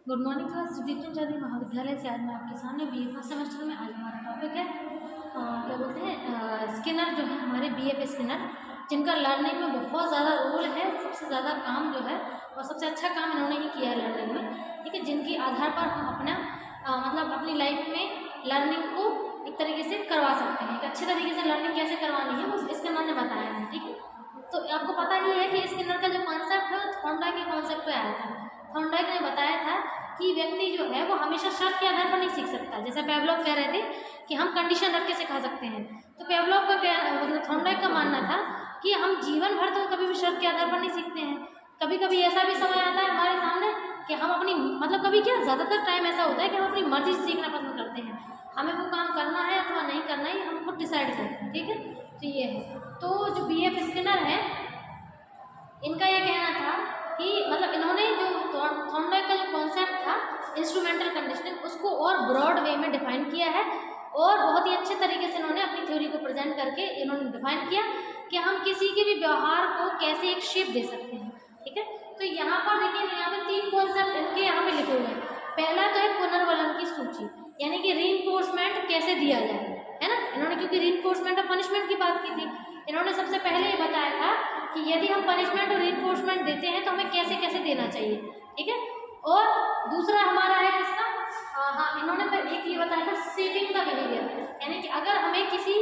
Good morning class. Vikram Chaudhary Mahavidyalaya से आज मैं आपके सामने बीए फर्स्ट सेमेस्टर में आज हमारा टॉपिक है क्या बोलते हैं स्किनर जो है हमारे बीएफ स्किनर, जिनका लर्निंग में बहुत ज़्यादा रोल है, सबसे ज़्यादा काम जो है और सबसे अच्छा काम इन्होंने ही किया है लर्निंग में, ठीक है, जिनके आधार पर हम अपना मतलब अपनी लाइफ में लर्निंग को एक तरीके से करवा सकते हैं। एक अच्छे तरीके से लर्निंग कैसे करवानी है वो स्किनर ने बताया है, ठीक है। तो आपको पता ही है कि स्किनर का जो कॉन्सेप्ट है वो थॉर्नडाइक के कॉन्सेप्ट पे आया था। थॉर्नडाइक ने बताया था कि व्यक्ति जो है वो हमेशा शर्त के आधार पर नहीं सीख सकता। जैसे पेवलोव कह रहे थे कि हम कंडीशन रख के सिखा सकते हैं, तो पेवलोव का मतलब थॉर्नडाइक का मानना था कि हम जीवन भर तो कभी भी शर्त के आधार पर नहीं सीखते हैं। कभी कभी ऐसा भी समय आता है हमारे सामने कि हम अपनी मतलब कभी क्या ज़्यादातर टाइम ऐसा होता है कि हम अपनी मर्जी से सीखना पसंद करते हैं, हमें वो काम करना है अथवा नहीं करना है हम खुद डिसाइड करते हैं, ठीक है। तो ये है, तो जो बीएफ स्किनर है इनका ये कहना था कि मतलब इन्होंने जो थॉर्नडाइक का जो कॉन्सेप्ट था इंस्ट्रूमेंटल कंडीशनिंग उसको और ब्रॉड वे में डिफाइन किया है और बहुत ही अच्छे तरीके से इन्होंने अपनी थ्योरी को प्रेजेंट करके इन्होंने डिफाइन किया कि हम किसी के भी व्यवहार को कैसे एक शेप दे सकते हैं, ठीक है। तो यहाँ पर देखिए, यहाँ पे 3 कॉन्सेप्ट इनके यहाँ पे लिखे हुए हैं। पहला तो है पुनर्वलन की सूची, यानी कि रीइंफोर्समेंट कैसे दिया जाए, है ना। इन्होंने क्योंकि रीइंफोर्समेंट और पनिशमेंट की बात की थी, इन्होंने सबसे पहले ये बताया था कि यदि हम पनिशमेंट और रीइंफोर्समेंट देते हैं तो हमें कैसे कैसे देना चाहिए, ठीक है। और दूसरा हमारा है किसका, हाँ, इन्होंने फिर एक ये बताया था शेपिंग द बिहेवियर, यानी कि अगर हमें किसी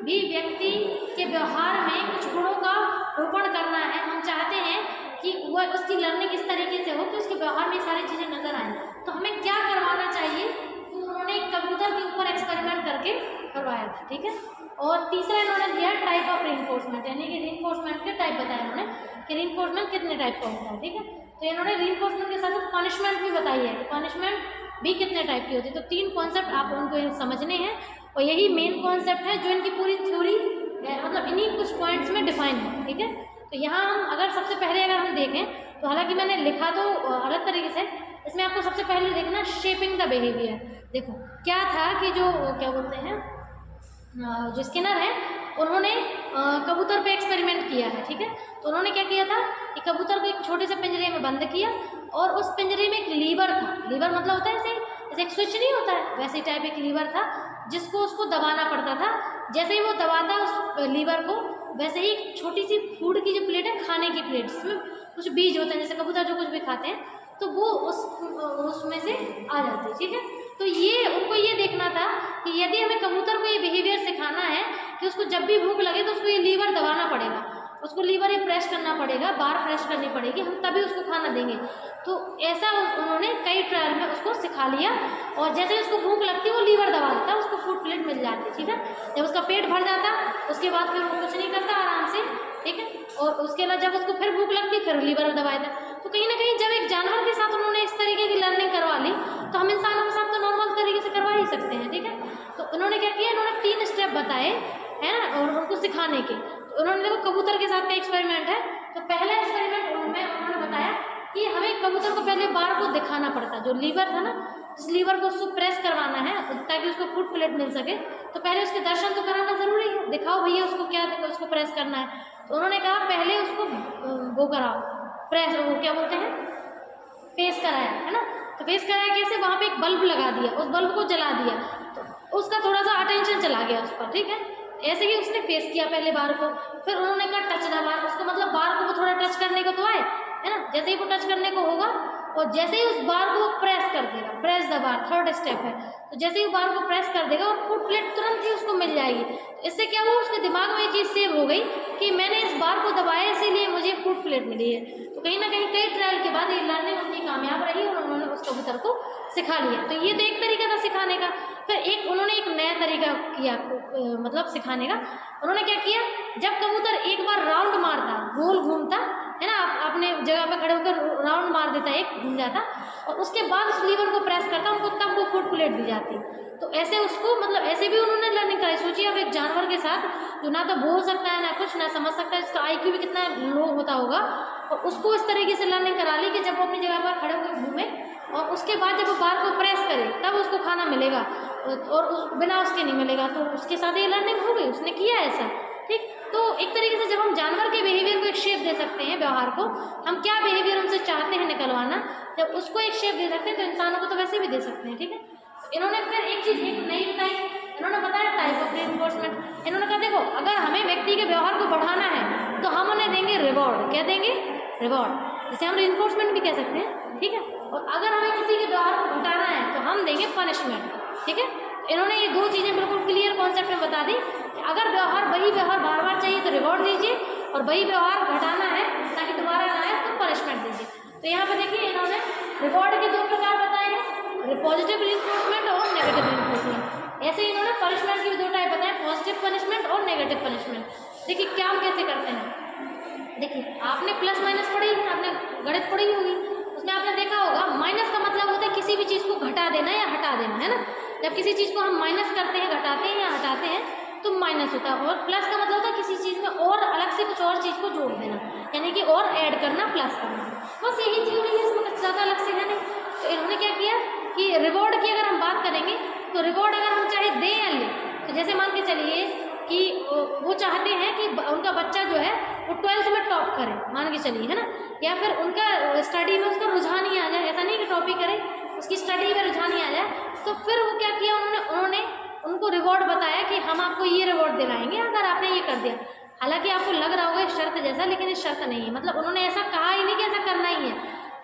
भी व्यक्ति के व्यवहार में कुछ गुणों का रोपण करना है, हम चाहते हैं कि वह उसकी लर्निंग इस तरीके से हो कि उसके व्यवहार में सारी चीज़ें नजर आए, तो हमें क्या करवाना चाहिए। तो उन्होंने कबूतर के ऊपर एक्सपेरिमेंट करके करवाया था, ठीक है। और तीसरा इन्होंने दिया टाइप ऑफ रीइंफोर्समेंट, यानी कि रीइंफोर्समेंट के टाइप बताया उन्होंने कि रीइंफोर्समेंट कितने टाइप का होता है, ठीक है। तो इन्होंने रीइंफोर्समेंट के साथ पनिशमेंट भी बताई है कि पनिशमेंट भी कितने टाइप की होती है। तो 3 कॉन्सेप्ट आप उनको समझने हैं और यही मेन कॉन्सेप्ट है जो इनकी पूरी थ्योरी मतलब इन्हीं कुछ पॉइंट्स में डिफाइन है, ठीक है। तो यहाँ हम अगर सबसे पहले अगर हम देखें तो हालांकि मैंने लिखा तो अलग तरीके से, इसमें आपको सबसे पहले देखना शेपिंग द बिहेवियर। देखो क्या था कि जो क्या बोलते हैं जो स्किनर है उन्होंने कबूतर पे एक्सपेरिमेंट किया है, ठीक है। तो उन्होंने क्या किया था कि कबूतर को एक छोटे से पिंजरे में बंद किया और उस पिंजरे में एक लीवर था, लीवर मतलब होता है जैसे एक स्विच नहीं होता है वैसे टाइप एक लीवर था जिसको उसको दबाना पड़ता था। जैसे ही वो दबाता उस लीवर को वैसे ही एक छोटी सी फूड की जो प्लेट है, खाने की प्लेट जिसमें कुछ बीज होते हैं, जैसे कबूतर जो कुछ भी खाते हैं तो वो उसमें से आ जाती है, ठीक है। तो ये उनको ये देखना था कि यदि हमें कबूतर को ये बिहेवियर सिखाना है कि उसको जब भी भूख लगे तो उसको ये लीवर दबाना पड़ेगा, उसको लीवर ये प्रेस करना पड़ेगा, बार प्रेस करनी पड़ेगी, हम तभी उसको खाना देंगे। तो ऐसा उन्होंने कई ट्रायल में उसको सिखा लिया और जैसे उसको भूख लगती वो लीवर दबा देता, उसको फूड प्लेट मिल जाती, ठीक है। जब उसका पेट भर जाता उसके बाद फिर वो कुछ नहीं करता आराम से, ठीक है। और उसके बाद जब उसको फिर भूख लगती फिर लीवर दबा देता। तो कहीं ना कहीं जब एक जानवर के साथ उन्होंने इस तरीके की लर्निंग करवा ली तो हम इंसानों के साथ तो नॉर्मल तरीके से करवा ही सकते हैं, ठीक है। तो उन्होंने क्या किया, इन्होंने 3 स्टेप बताए है ना और उनको सिखाने के। तो उन्होंने देखो कबूतर के साथ का एक्सपेरिमेंट है, तो पहला एक्सपेरिमेंट में उन्होंने बताया कि हमें कबूतर को पहले बार को दिखाना पड़ता, जो लीवर था ना उस लीवर को उसको प्रेस करवाना है ताकि उसको फूड प्लेट मिल सके। तो पहले उसके दर्शन तो कराना जरूरी है, दिखाओ भैया उसको क्या उसको प्रेस करना है। तो उन्होंने कहा पहले उसको वो कराओ प्रेस, वो क्या बोलते हैं फेस कराया, है ना। तो फेस कराया कैसे, वहाँ पे एक बल्ब लगा दिया, उस बल्ब को जला दिया तो उसका थोड़ा सा अटेंशन चला गया उस पर, ठीक है। ऐसे ही उसने फेस किया पहले बार को, फिर उन्होंने कहा टच द बार, उसको मतलब बार को वो थोड़ा टच करने को तो आए, है ना। जैसे ही वो टच करने को होगा और जैसे ही उस बार को वो प्रेस कर देगा, press the bar 3rd step है, तो जैसे ही बार को प्रेस कर देगा और फूड प्लेट तुरंत ही उसको मिल जाएगी। तो इससे क्या हुआ, उसके दिमाग में ये चीज़ सेव हो गई कि मैंने इस बार को दबाया इसीलिए मुझे फूड प्लेट मिली है। तो कहीं ना कहीं कई ट्रायल के बाद ये लर्निंग उनकी कामयाब रही और उन्होंने उस कबूतर को सिखा लिया। तो ये तो एक तरीका था सिखाने का। फिर उन्होंने एक नया तरीका किया मतलब सिखाने का। उन्होंने क्या किया, जब कबूतर एक बार राउंड मारता, गोल घूमता है ना, आपने जगह पर खड़े होकर राउंड मार देता, एक घूम जाता और उसके बाद उस लीवर को प्रेस करता उनको, तब वो फूड प्लेट दी जाती। तो ऐसे उसको मतलब ऐसे भी उन्होंने लर्निंग कराई। सोचिए अब एक जानवर के साथ जो ना तो बोल सकता है ना कुछ ना समझ सकता है, उसका IQ भी कितना लो होता होगा, और उसको इस तरीके से लर्निंग करा ली कि जब वो अपनी जगह पर खड़े होकर घूमे और उसके बाद जब वो बार को प्रेस करे तब उसको खाना मिलेगा और बिना उसके नहीं मिलेगा। तो उसके साथ ये लर्निंग हो गई, उसने किया ऐसा, ठीक। तो एक तरीके से जब हम जानवर के बिहेवियर को एक शेप दे सकते हैं, व्यवहार को, हम क्या बिहेवियर उनसे चाहते हैं निकलवाना, जब उसको एक शेप दे सकते हैं तो इंसानों को तो वैसे भी दे सकते हैं। ठीक है, इन्होंने फिर एक चीज़ एक नई बताई, इन्होंने बताया टाइप ऑफ रिइंफोर्समेंट। इन्होंने कहा देखो, अगर हमें व्यक्ति के व्यवहार को बढ़ाना है तो हम उन्हें देंगे रिवॉर्ड। क्या देंगे? रिवॉर्ड, जिसे हम रिइंफोर्समेंट भी कह सकते हैं। ठीक है, और अगर हमें किसी के व्यवहार को घटाना है तो हम देंगे पनिशमेंट। ठीक है, इन्होंने ये दो चीज़ें बिल्कुल क्लियर कॉन्सेप्ट में बता दी कि अगर वही व्यवहार बार बार चाहिए तो रिवॉर्ड दीजिए, और वही व्यवहार घटाना है ताकि दोबारा ना आए तो पनिशमेंट दीजिए। तो यहाँ पर देखिए इन्होंने रिवॉर्ड के दो प्रकार बताए हैं, पॉजिटिव रिइंफोर्समेंट और नेगेटिव रिइंफोर्समेंट। ऐसे ही इन्होंने पनिशमेंट के भी दो टाइप बताए, पॉजिटिव पनिशमेंट और नेगेटिव पनिशमेंट। देखिए क्या हम कैसे करते हैं। देखिए आपने प्लस माइनस पढ़ी है, आपने गणित पढ़ी होगी, उसमें आपने देखा होगा माइनस का मतलब होता है किसी भी चीज़ को घटा देना या हटा देना, है ना। जब किसी चीज़ को हम माइनस करते हैं, घटाते हैं या हटाते हैं तो माइनस होता है, और प्लस का मतलब होता है किसी चीज़ में और अलग से कुछ और चीज़ को जोड़ देना, यानी कि और ऐड करना, प्लस करना। बस यही थ्योरी है, इसमें कुछ ज़्यादा अलग से है नहीं। तो इन्होंने क्या किया कि रिवॉर्ड की अगर हम बात करेंगे तो रिवॉर्ड अगर हम चाहे दें या लें, तो जैसे मान के चलिए कि वो चाहते हैं कि उनका बच्चा जो है वो 12th में टॉप करे, मान के चलिए, है ना, या फिर उनका स्टडी में उसका रुझान ही आ जाए, ऐसा नहीं कि टॉप ही करे, उसकी स्टडी में रुझान ही आ जाए, तो फिर वो क्या किया उन्होंने उनको रिवॉर्ड बताया कि हम आपको ये रिवॉर्ड दिलाएंगे अगर आपने ये कर दिया। हालांकि आपको लग रहा होगा शर्त जैसा, लेकिन ये शर्त नहीं है। मतलब उन्होंने ऐसा कहा ही नहीं कि ऐसा करना ही है,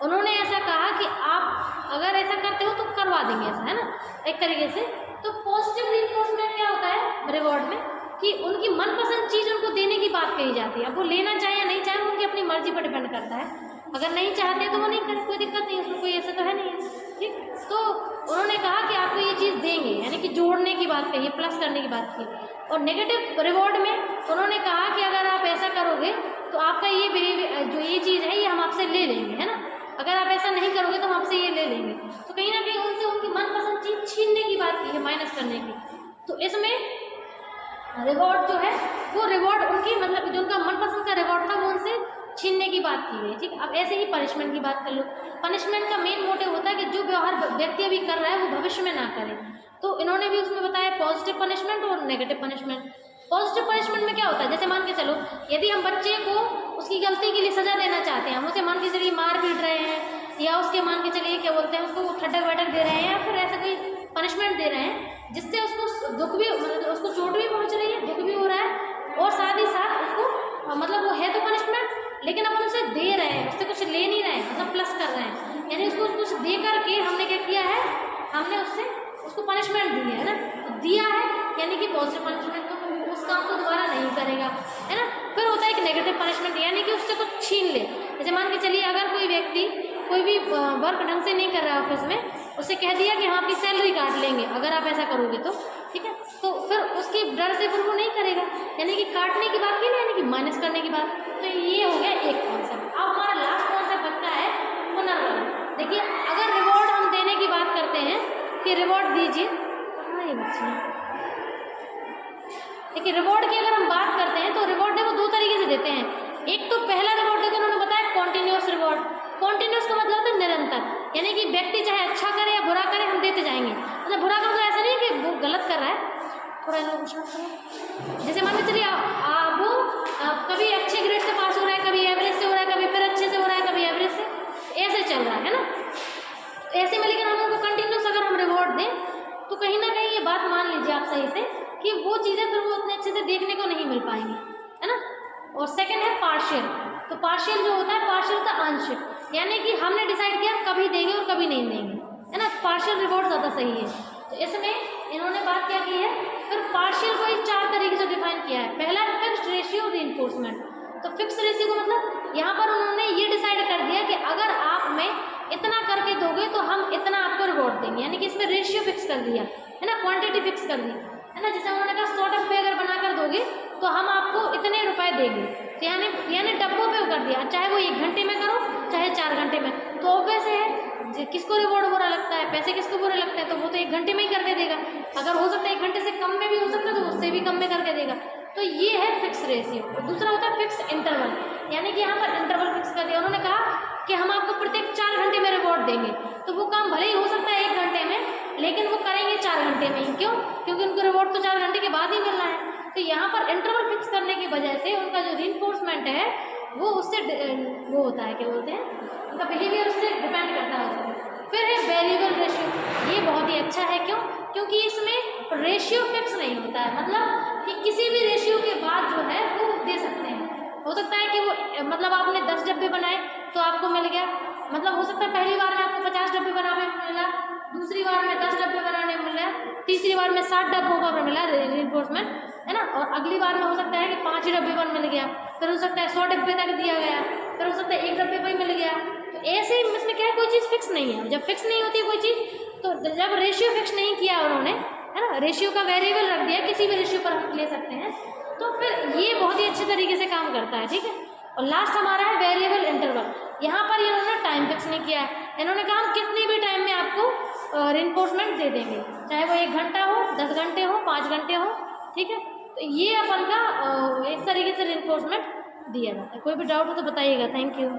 उन्होंने ऐसा कहा कि आप अगर ऐसा करते हो तो करवा देंगे, ऐसा, है ना, एक तरीके से। तो पॉजिटिव रिइंफोर्समेंट क्या होता है रिवॉर्ड में कि उनकी मनपसंद चीज़ उनको देने की बात कही जाती है। अब वो लेना चाहे या नहीं चाहे उनकी अपनी मर्जी पर डिपेंड करता है। अगर नहीं चाहते तो वो नहीं करें, कोई दिक्कत नहीं, उसमें कोई ऐसा तो है नहीं है। ठीक, तो उन्होंने कहा कि आपको ये चीज़ देंगे, यानी कि जोड़ने की बात कही, प्लस करने की बात की। और नेगेटिव रिवॉर्ड में उन्होंने कहा कि अगर आप ऐसा करोगे तो आपका ये बिहेवियर, जो ये चीज़ है, ये हम आपसे ले लेंगे, है ना, अगर आप ऐसा नहीं करोगे तो हम आपसे ये ले लेंगे। तो कहीं ना कहीं उनसे उनकी मनपसंद चीज़ छीनने की बात की है, माइनस करने की। तो इसमें रिवॉर्ड जो है वो रिवॉर्ड उनकी, मतलब जो उनका मनपसंद का रिवॉर्ड था वो उनसे छीनने की बात की गई। ठीक, अब ऐसे ही पनिशमेंट की बात कर लो। पनिशमेंट का मेन मोटिव होता है कि जो व्यवहार व्यक्ति अभी कर रहा है वो भविष्य में ना करे। तो इन्होंने भी उसमें बताया पॉजिटिव पनिशमेंट और नेगेटिव पनिशमेंट। पॉजिटिव पनिशमेंट में क्या होता है, जैसे मान के चलो यदि हम बच्चे को उसकी गलती के लिए सजा देना चाहते हैं, हम उसे मान के चलिए मार पीट रहे हैं, या उसके मान के चलिए क्या बोलते हैं उसको ठटक वटक दे रहे हैं, या फिर ऐसा कोई पनिशमेंट दे रहे हैं जिससे उसको दुख भी, मतलब उसको चोट भी पहुंच रही है, दुख भी हो रहा है, और साथ ही साथ उसको, मतलब वो है तो पनिशमेंट लेकिन अपन उसे दे रहे हैं, उससे कुछ ले नहीं रहे हैं, मतलब प्लस कर रहे हैं, यानी उसको कुछ दे करके हमने क्या किया है, हमने उसको पनिशमेंट दी है ना। तो दिया है यानी कि पॉजिटिव पनिशमेंट, तो उस काम को दोबारा नहीं करेगा, है ना। फिर होता है एक नेगेटिव पनिशमेंट, यानी कि उससे कुछ छीन ले। जैसे मान के चलिए अगर कोई व्यक्ति कोई भी वर्क ढंग से नहीं कर रहा है ऑफिस में, उससे कह दिया कि हाँ आपकी सैलरी काट लेंगे अगर आप ऐसा करोगे तो, ठीक है, तो फिर उसकी डर से फिर वो नहीं करेगा, यानी कि काटने की बात की नहीं, यानी कि माइनस करने की बात। तो ये हो गया एक कॉन्सेप्ट। अब हमारा लास्ट कॉन्सेप्ट बनता है पुनर्गठन। देखिए अगर रिवॉर्ड हम देने की बात करते हैं कि रिवॉर्ड दीजिए, हाँ ये बच्चे, देखिए रिवॉर्ड की अगर हम बात करते हैं तो रिवॉर्ड देखो दो तरीके से देते हैं। एक तो पहला रिवॉर्ड देखो उन्होंने बताया कॉन्टिन्यूस रिवॉर्ड। कॉन्टिन्यूस का मतलब होता है निरंतर, यानी कि व्यक्ति चाहे अच्छा करे या बुरा करे हम देते जाएंगे। मतलब बुरा का मतलब ऐसा नहीं कि वो गलत कर रहा है, थोड़ा इन लोगों को, जैसे मान के चलिए वो कभी अच्छे ग्रेड से पास हो रहा है, कभी एवरेज से हो रहा है, कभी फिर अच्छे से हो रहा है, कभी एवरेज से, ऐसे चल रहा है ना। ऐसे में लेकिन हम उनको कंटिन्यूस अगर हम रिवॉर्ड दें तो कहीं ना कहीं ये बात मान लीजिए आप सही से कि वो चीज़ें फिर वो उतने अच्छे से देखने को नहीं मिल पाएंगी, है ना। और सेकंड है पार्शियल। तो पार्शियल जो होता है, पार्शियल का आंशिक, यानी कि हमने डिसाइड किया कभी देंगे और कभी नहीं देंगे, है ना। पार्शियल रिवॉर्ड ज़्यादा सही है। तो इसमें इन्होंने बात क्या की है, फिर पार्शियल को ही 4 तरीके से डिफाइन किया है। पहला फिक्स्ड रेशियो रीइंफोर्समेंट। तो फिक्स रेशियो का मतलब यहाँ पर उन्होंने ये डिसाइड कर दिया कि अगर आप में इतना करके दोगे तो हम इतना आपको रिवॉर्ड देंगे, यानी कि इसमें रेशियो फिक्स कर दिया है ना, क्वांटिटी फिक्स कर दी है ना। जैसे उन्होंने कहा 100 डब्बे अगर बना कर दोगे तो हम आपको इतने रुपए देंगे, तो यानी डब्बों पे कर दिया, चाहे वो 1 घंटे में करो चाहे 4 घंटे में। तो ऑब्वियस है किसको रिवॉर्ड बुरा लगता है, पैसे किसको बुरे लगते हैं, तो वो तो 1 घंटे में ही करके देगा। अगर हो सकता है 1 घंटे से कम में भी हो सकता है तो उससे भी कम में करके देगा। तो ये है फिक्स रेशियो। और दूसरा होता है फिक्स इंटरवल, यानी कि यहाँ पर इंटरवल फिक्स कर दिया। उन्होंने कहा कि हम आपको प्रत्येक 4 घंटे में रिवॉर्ड देंगे, तो वो काम भले ही हो सकता है 1 घंटे में, लेकिन वो करेंगे 4 घंटे में ही। क्यों? क्योंकि उनको रिवॉर्ड तो 4 घंटे के बाद ही मिलना है। तो यहाँ पर इंटरवल फिक्स करने की वजह से उनका जो रीइंफोर्समेंट है वो उससे वो होता है, क्या बोलते हैं, उनका बिहेवियर उससे डिपेंड करता है। फिर है वेरिएबल रेशियो, ये बहुत ही अच्छा है। क्यों? क्योंकि इसमें रेशियो फिक्स नहीं होता है, मतलब कि किसी भी रेशियो के बाद जो है वो दे सकते हैं। हो सकता है कि वो मतलब आपने 10 डब्बे बनाए तो आपको मिल गया, मतलब हो सकता है पहली बार में आपको 50 डब्बे बनाने में मिला, दूसरी बार में 10 डब्बे बनाने में मिला, तीसरी बार में 60 डब्बों का मिला रीइंफोर्समेंट, है ना। और अगली बार में हो सकता है कि 5 ही डब्बे पर मिल गया, फिर हो सकता है 100 डब्बे तक दिया गया, फिर हो सकता है 1 डब्बे पर ही मिल गया। तो ऐसे ही इसमें क्या है, कोई चीज़ फिक्स नहीं है। जब फिक्स नहीं होती कोई चीज़, तो जब रेशियो फिक्स नहीं किया उन्होंने, है ना, रेशियो का वेरिएबल रख दिया, किसी भी रेशियो पर हम ले सकते हैं, तो फिर ये बहुत ही अच्छे तरीके से काम करता है, ठीक है। और लास्ट हमारा है वेरिएबल इंटरवल। यहाँ पर इन्होंने टाइम फिक्स नहीं किया है, इन्होंने कहा हम कितनी भी टाइम में आपको रीइंफोर्समेंट दे देंगे, चाहे वो 1 घंटा हो, 10 घंटे हो, 5 घंटे हो, ठीक है। तो ये अपन का इस तरीके से रीइंफोर्समेंट दिया जाता है। कोई भी डाउट हो तो बताइएगा। Thank you.